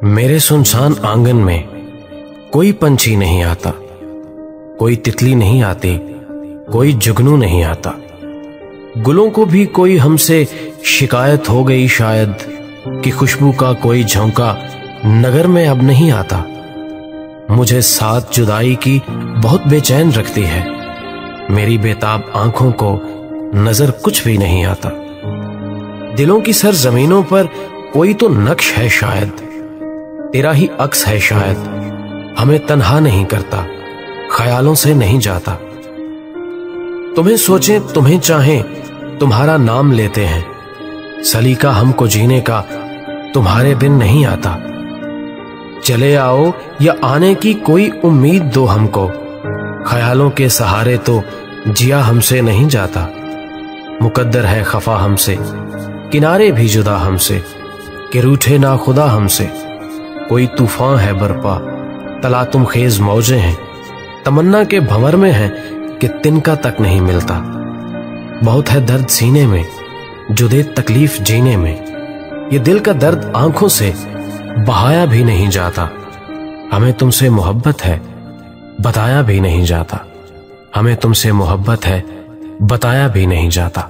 मेरे सुनसान आंगन में कोई पंछी नहीं आता, कोई तितली नहीं आती, कोई जुगनू नहीं आता। गुलों को भी कोई हमसे शिकायत हो गई शायद कि खुशबू का कोई झोंका नगर में अब नहीं आता। मुझे साथ जुदाई की बहुत बेचैन रखती है, मेरी बेताब आंखों को नजर कुछ भी नहीं आता। दिलों की सर जमीनों पर कोई तो नक्श है शायद, तेरा ही अक्स है शायद, हमें तन्हा नहीं करता, ख्यालों से नहीं जाता। तुम्हें सोचें तुम्हें चाहें तुम्हारा नाम लेते हैं, सलीका हमको जीने का तुम्हारे बिन नहीं आता। चले आओ या आने की कोई उम्मीद दो हमको, ख्यालों के सहारे तो जिया हमसे नहीं जाता। मुकद्दर है खफा हमसे, किनारे भी जुदा हमसे, कि रूठे ना खुदा हमसे। कोई तूफान है बरपा, तला तुम खेज मौजें हैं, तमन्ना के भंवर में है कि तिनका तक नहीं मिलता। बहुत है दर्द सीने में, जुदे तकलीफ जीने में, ये दिल का दर्द आंखों से बहाया भी नहीं जाता। हमें तुमसे मोहब्बत है, बताया भी नहीं जाता। हमें तुमसे मोहब्बत है, बताया भी नहीं जाता।